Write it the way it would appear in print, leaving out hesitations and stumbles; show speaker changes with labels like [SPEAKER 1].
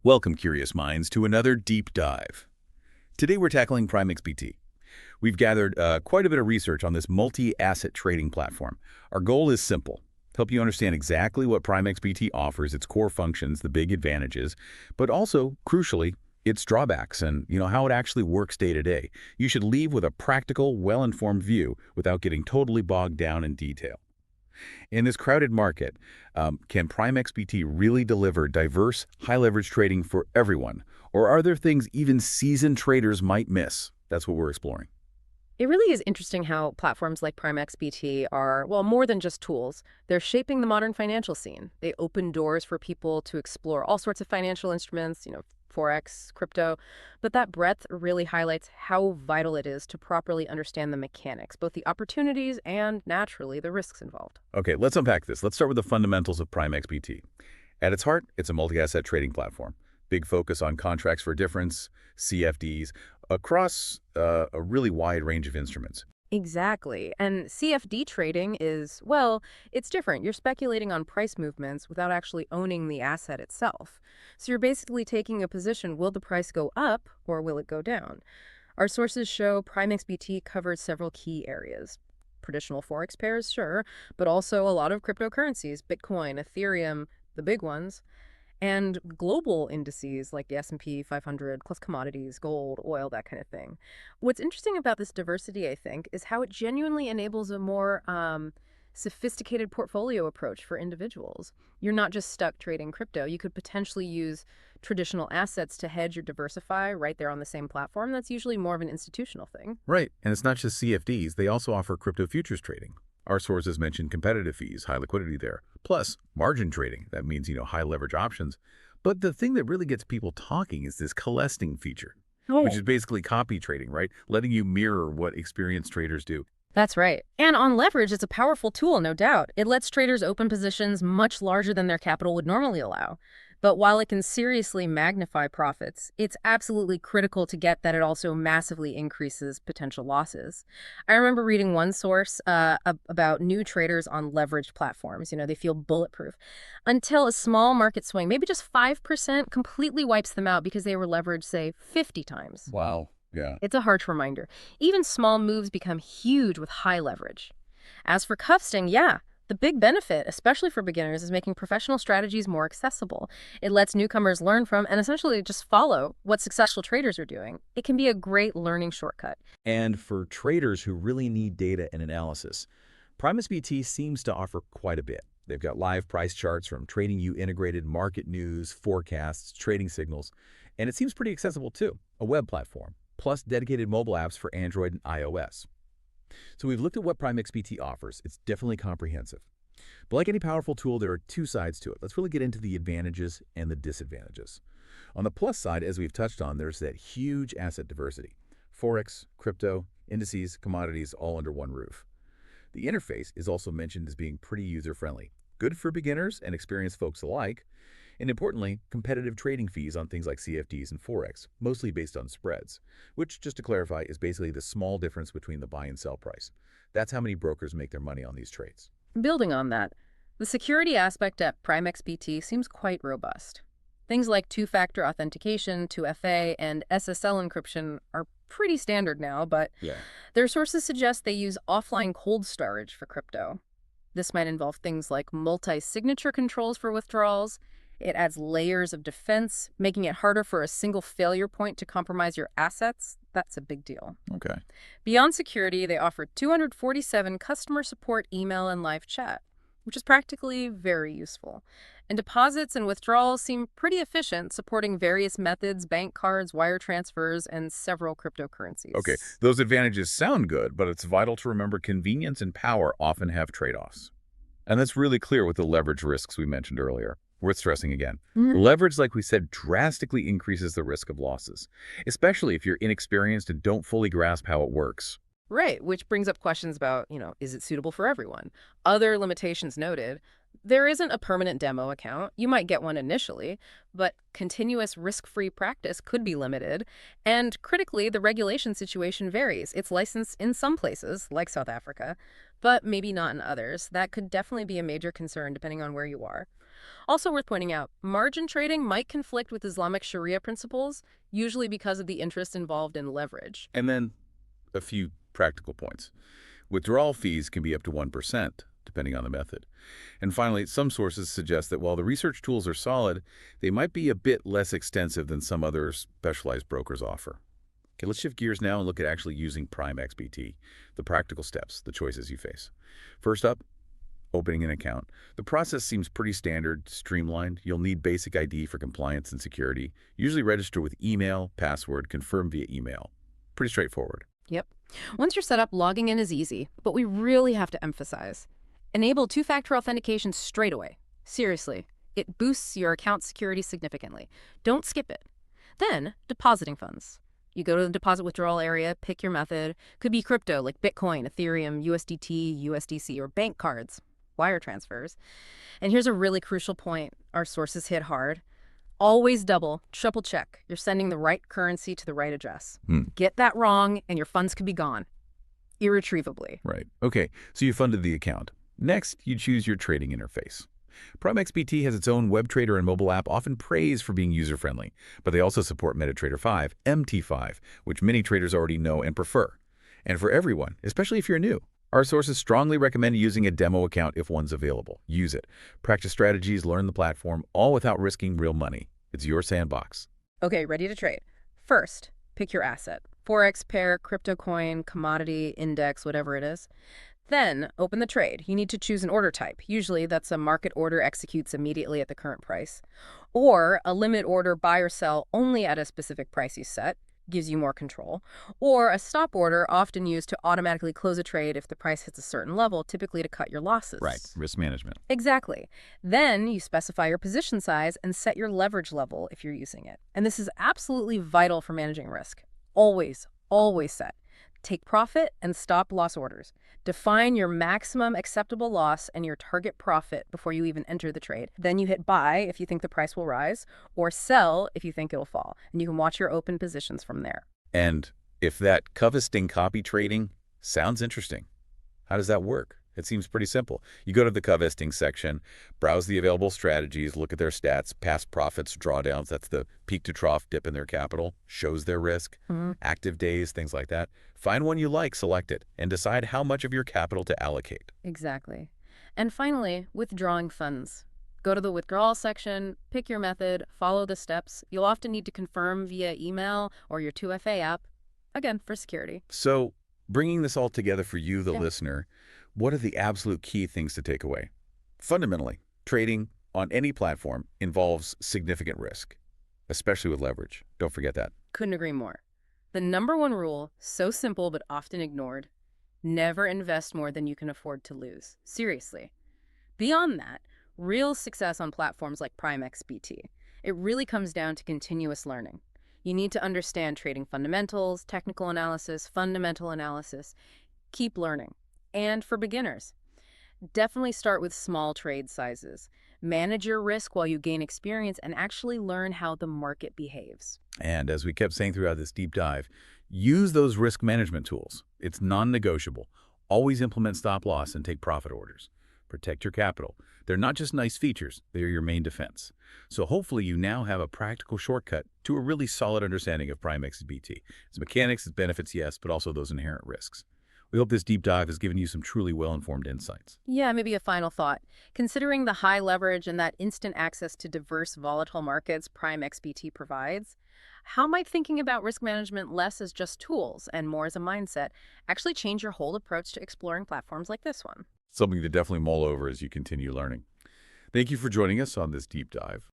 [SPEAKER 1] Welcome, curious minds, to another deep dive. Today we're tackling Prime XBT. We've gathered quite a bit of research on this multi-asset trading platform. Our goal is simple: help you understand exactly what Prime XBT offers, its core functions, the big advantages, but also, crucially, its drawbacks and how it actually works day to day. You should leave with a practical, well-informed view without getting totally bogged down in detail. In this crowded market, can Prime XBT really deliver diverse, high-leverage trading for everyone? Or are there things even seasoned traders might miss? That's what we're exploring.
[SPEAKER 2] It really is interesting how platforms like Prime XBT are, well, more than just tools. They're shaping the modern financial scene. They open doors for people to explore all sorts of financial instruments, Forex, crypto. But that breadth really highlights how vital it is to properly understand the mechanics, both the opportunities and, naturally, the risks involved.
[SPEAKER 1] Okay, let's unpack this. Let's start with the fundamentals of Prime XBT. At its heart, it's a multi-asset trading platform. Big focus on contracts for difference, CFDs, across a really wide range of instruments.
[SPEAKER 2] Exactly. And CFD trading is, well, it's different. You're speculating on price movements without actually owning the asset itself. So you're basically taking a position: will the price go up or will it go down? Our sources show Prime XBT covers several key areas. Traditional Forex pairs, sure, but also a lot of cryptocurrencies: Bitcoin, Ethereum, the big ones, and global indices like the S&P 500, plus commodities, gold, oil, that kind of thing. What's interesting about this diversity, I think, is how it genuinely enables a more sophisticated portfolio approach for individuals. You're not just stuck trading crypto. You could potentially use traditional assets to hedge or diversify right there on the same platform. That's usually more of an institutional thing.
[SPEAKER 1] Right, and it's not just CFDs. They also offer crypto futures trading. Our sources mentioned competitive fees, high liquidity there, plus margin trading. That means, high leverage options. But the thing that really gets people talking is this coalescing feature, which is
[SPEAKER 2] Oh,
[SPEAKER 1] basically copy trading, right? Letting you mirror what experienced traders do.
[SPEAKER 2] that's right. And on leverage, it's a powerful tool, no doubt. It lets traders open positions much larger than their capital would normally allow. But while it can seriously magnify profits, it's absolutely critical to get that it also massively increases potential losses. I remember reading one source about new traders on leveraged platforms. They feel bulletproof until a small market swing, maybe just 5%, completely wipes them out because they were leveraged, say, 50 times.
[SPEAKER 1] Wow. Yeah.
[SPEAKER 2] It's a harsh reminder. Even small moves become huge with high leverage. As for cuffsting, yeah, the big benefit, especially for beginners, is making professional strategies more accessible. It lets newcomers learn from and essentially just follow what successful traders are doing. It can be a great learning shortcut.
[SPEAKER 1] And for traders who really need data and analysis, Prime SBT seems to offer quite a bit. They've got live price charts from TradingView integrated market news, forecasts, trading signals, and it seems pretty accessible too, a web platform, plus dedicated mobile apps for Android and iOS. So we've looked at what Prime XBT offers. It's definitely comprehensive. But like any powerful tool, there are two sides to it. Let's really get into the advantages and the disadvantages. On the plus side, as we've touched on, there's that huge asset diversity. Forex, crypto, indices, commodities, all under one roof. The interface is also mentioned as being pretty user-friendly, good for beginners and experienced folks alike, and importantly, competitive trading fees on things like CFDs and Forex, mostly based on spreads, which, just to clarify, is basically the small difference between the buy and sell price. That's how many brokers make their money on these trades.
[SPEAKER 2] Building on that, the security aspect at Prime XBT seems quite robust. Things like two-factor authentication, 2FA, and SSL encryption are pretty standard now, but
[SPEAKER 1] Yeah.
[SPEAKER 2] their sources suggest they use offline cold storage for crypto. This might involve things like multi-signature controls for withdrawals. It adds layers of defense, making it harder for a single failure point to compromise your assets. That's a big deal.
[SPEAKER 1] Okay.
[SPEAKER 2] Beyond security, they offer 247 customer support email and live chat, which is practically very useful. And deposits and withdrawals seem pretty efficient, supporting various methods: bank cards, wire transfers, and several
[SPEAKER 1] Okay,
[SPEAKER 2] cryptocurrencies.
[SPEAKER 1] those advantages sound good, but it's vital to remember convenience and power often have trade-offs. And that's really clear with the leverage risks we mentioned earlier. Worth stressing again. Leverage, like we said, drastically increases the risk of losses, especially if you're inexperienced and don't fully grasp how it works.
[SPEAKER 2] Right, which brings up questions about, is it suitable for everyone? Other limitations noted: there isn't a permanent demo account. You might get one initially, but continuous risk-free practice could be limited. And critically, the regulation situation varies. It's licensed in some places, like South Africa, but maybe not in others. That could definitely be a major concern depending on where you are. Also worth pointing out, margin trading might conflict with Islamic Sharia principles, usually because of the interest involved in leverage.
[SPEAKER 1] And then a few practical points. Withdrawal fees can be up to 1%, depending on the method. And finally, some sources suggest that while the research tools are solid, they might be a bit less extensive than some other specialized brokers offer. Okay, let's shift gears now and look at actually using Prime XBT, the practical steps, the choices you face. First up, opening an account. The process seems pretty standard, streamlined. You'll need basic ID for compliance and security. Usually register with email, password, confirm via email. Pretty straightforward.
[SPEAKER 2] Yep. Once you're set up, logging in is easy, but we really have to emphasize. Enable two-factor authentication straight away. Seriously, it boosts your account security significantly. Don't skip it. Then, depositing funds. You go to the deposit withdrawal area, pick your method. Could be crypto like Bitcoin, Ethereum, USDT, USDC, or bank cards, wire transfers. And here's a really crucial point our sources hit hard. Always double, triple check. You're sending the right currency to the right address. Get that wrong, and your funds could be gone. Irretrievably.
[SPEAKER 1] Right. Okay, so you funded the account. Next, you choose your trading interface. Prime XBT has its own web trader and mobile app, often praised for being user-friendly, but they also support MetaTrader 5, MT5, which many traders already know and prefer. And for everyone, especially if you're new, our sources strongly recommend using a demo account if one's available. Use it. Practice strategies, learn the platform, all without risking real money. It's your sandbox.
[SPEAKER 2] Okay, ready to trade. First, pick your asset. Forex pair, crypto coin, commodity, index, whatever it is. Then, open the trade. You need to choose an order type. Usually, that's a market order executes immediately at the current price. Or a limit order buy or sell only at a specific price you set, gives you more control. Or a stop order, often used to automatically close a trade if the price hits a certain level, typically to cut your losses.
[SPEAKER 1] Right. Risk management.
[SPEAKER 2] Exactly. Then you specify your position size and set your leverage level if you're using it. And this is absolutely vital for managing risk. Always, always set. Take profit and stop loss orders. Define your maximum acceptable loss and your target profit before you even enter the trade. Then you hit buy if you think the price will rise, or sell if you think it'll fall. And you can watch your open positions from there.
[SPEAKER 1] And if that covesting copy trading sounds interesting, how does that work? It seems pretty simple. You go to the covesting section, browse the available strategies, look at their stats, past profits, drawdowns, that's the peak to trough dip in their capital, shows their risk, active days, things like that. Find one you like, select it, and decide how much of your capital to allocate.
[SPEAKER 2] Exactly. And finally, withdrawing funds. Go to the withdrawal section, pick your method, follow the steps. You'll often need to confirm via email or your 2FA app, again, for security.
[SPEAKER 1] So, bringing this all together for you, the
[SPEAKER 2] Yeah.
[SPEAKER 1] listener, what are the absolute key things to take away? Fundamentally, trading on any platform involves significant risk, especially with leverage. Don't forget that.
[SPEAKER 2] Couldn't agree more. The number one rule, so simple but often ignored, never invest more than you can afford to lose. Seriously. Beyond that, real success on platforms like Prime XBT, it really comes down to continuous learning. You need to understand trading fundamentals, technical analysis, fundamental analysis. Keep learning. And for beginners, definitely start with small trade sizes. Manage your risk while you gain experience and actually learn how the market behaves.
[SPEAKER 1] And as we kept saying throughout this deep dive, use those risk management tools. It's non-negotiable. Always implement stop loss and take profit orders. Protect your capital. They're not just nice features, they're your main defense. So hopefully you now have a practical shortcut to a really solid understanding of Prime XBT. Its mechanics, its benefits, yes, but also those inherent risks. We hope this deep dive has given you some truly well-informed insights.
[SPEAKER 2] Yeah, maybe a final thought. Considering the high leverage and that instant access to diverse volatile markets Prime XBT provides, how might thinking about risk management less as just tools and more as a mindset actually change your whole approach to exploring platforms like this one?
[SPEAKER 1] Something to definitely mull over as you continue learning. Thank you for joining us on this deep dive.